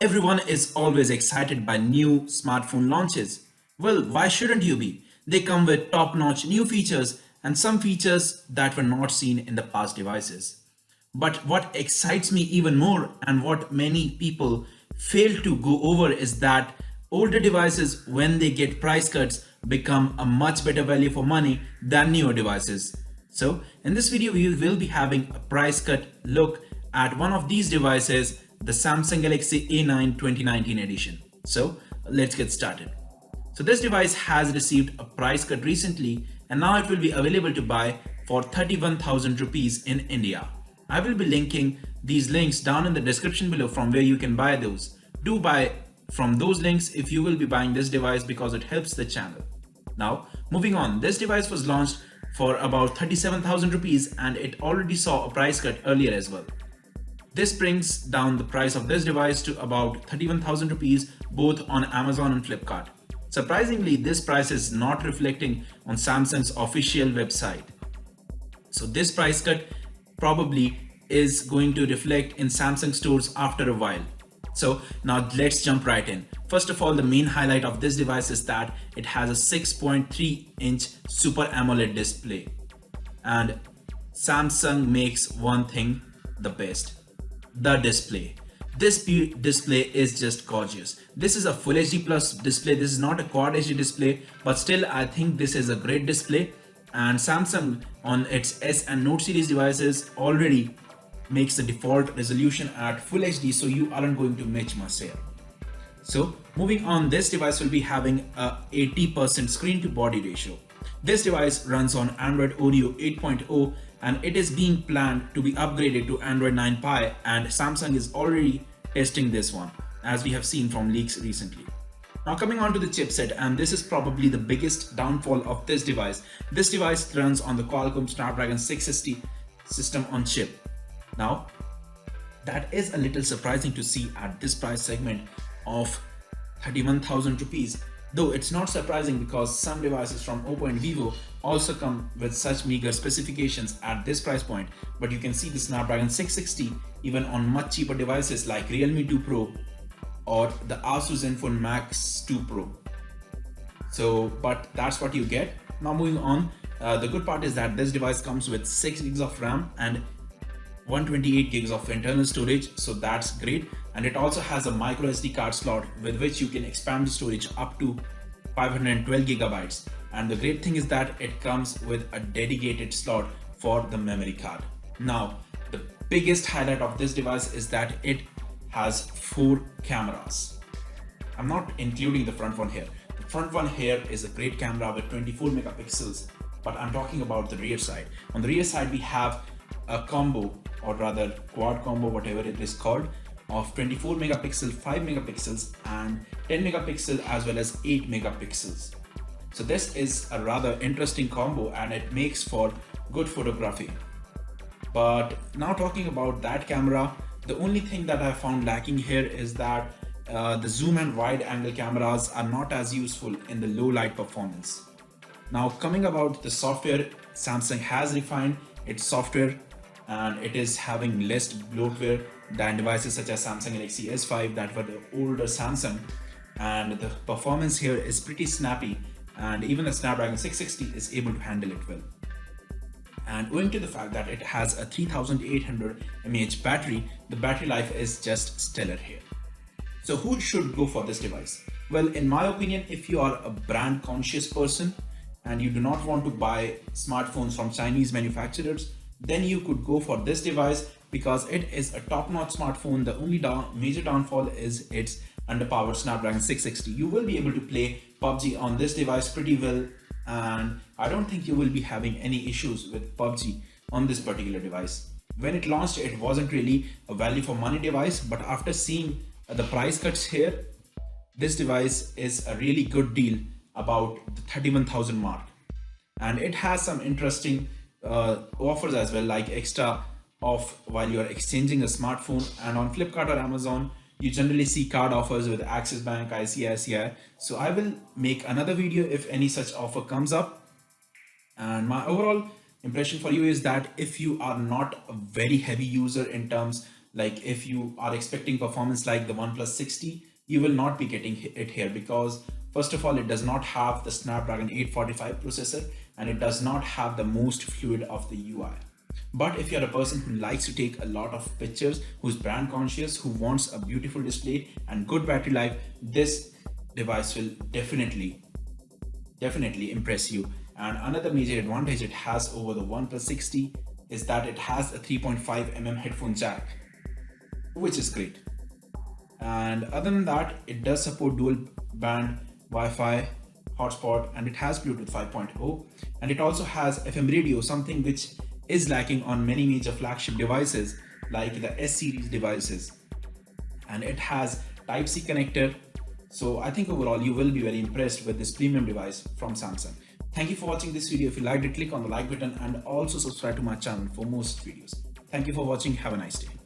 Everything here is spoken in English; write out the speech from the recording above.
Everyone is always excited by new smartphone launches. Well, why shouldn't you be? They come with top notch new features and some features that were not seen in the past devices. But what excites me even more and what many people fail to go over is that older devices, when they get price cuts, become a much better value for money than newer devices. So, in this video, we will be having a price cut look at one of these devices, the Samsung Galaxy A9 2019 edition. So, let's get started. So, this device has received a price cut recently and now it will be available to buy for 31,000 rupees in India. I will be linking these links down in the description below from where you can buy those. Do buy from those links if you will be buying this device because it helps the channel. Now, moving on, this device was launched for about 37,000 rupees and it already saw a price cut earlier as well. This brings down the price of this device to about 31,000 rupees both on Amazon and Flipkart. Surprisingly, this price is not reflecting on Samsung's official website. So this price cut probably is going to reflect in Samsung stores after a while. So now let's jump right in. First of all, the main highlight of this device is that it has a 6.3-inch Super AMOLED display. And Samsung makes one thing the best, the display. This display is just gorgeous. This is a Full HD Plus display. This is not a Quad HD display, but still I think this is a great display. And Samsung on its S and Note series devices already makes the default resolution at Full HD, so you aren't going to miss much here. So moving on, this device will be having a 80% screen to body ratio. This device runs on Android Oreo 8.0 and it is being planned to be upgraded to Android 9 Pie, and Samsung is already testing this one as we have seen from leaks recently. Now coming on to the chipset, and this is probably the biggest downfall of this device. This device runs on the Qualcomm Snapdragon 660 system on chip. Now that is a little surprising to see at this price segment of 31,000 rupees. Though it's not surprising because some devices from Oppo and Vivo also come with such meager specifications at this price point, but you can see the Snapdragon 660 even on much cheaper devices like Realme 2 Pro or the Asus Zenfone Max 2 Pro. So, but that's what you get. Now moving on, the good part is that this device comes with 6 gigs of RAM and 128 gigs of internal storage, so that's great. And it also has a micro SD card slot with which you can expand the storage up to 512 gigabytes. And the great thing is that it comes with a dedicated slot for the memory card. Now, the biggest highlight of this device is that it has 4 cameras. I'm not including the front one here. The front one here is a great camera with 24 megapixels, but I'm talking about the rear side. On the rear side, we have a combo, or rather quad combo, whatever it is called, of 24 megapixel, 5 megapixels and 10 megapixel as well as 8 megapixels. So this is a rather interesting combo and it makes for good photography. But now talking about that camera, the only thing that I found lacking here is that the zoom and wide angle cameras are not as useful in the low light performance. Now coming about the software, Samsung has refined its software and it is having less bloatware than devices such as Samsung Galaxy S5 that were the older Samsung, and the performance here is pretty snappy and even the Snapdragon 660 is able to handle it well. And owing to the fact that it has a 3800 mAh battery, the battery life is just stellar here. So who should go for this device? Well, in my opinion, if you are a brand conscious person and you do not want to buy smartphones from Chinese manufacturers, then you could go for this device because it is a top-notch smartphone. The only major downfall is its underpowered Snapdragon 660. You will be able to play PUBG on this device pretty well, and I don't think you will be having any issues with PUBG on this particular device. When it launched, it wasn't really a value for money device, but after seeing the price cuts here, this device is a really good deal about the 31,000 mark. And it has some interesting offers as well, like extra off while you're exchanging a smartphone. And on Flipkart or Amazon, you generally see card offers with Axis Bank, ICICI. So I will make another video if any such offer comes up. And my overall impression for you is that if you are not a very heavy user in terms Like if you are expecting performance like the OnePlus 60, you will not be getting it here because first of all, it does not have the Snapdragon 845 processor and it does not have the most fluid of the UI. But if you're a person who likes to take a lot of pictures, who's brand conscious, who wants a beautiful display and good battery life, this device will definitely impress you. And another major advantage it has over the OnePlus 60 is that it has a 3.5 headphone jack, which is great. And other than that, it does support dual band Wi-Fi hotspot and it has Bluetooth 5.0 and it also has FM radio, something which is lacking on many major flagship devices like the S series devices. And it has Type-C connector. So I think overall you will be very impressed with this premium device from Samsung. Thank you for watching this video. If you liked it, click on the like button and also subscribe to my channel for more videos. Thank you for watching. Have a nice day.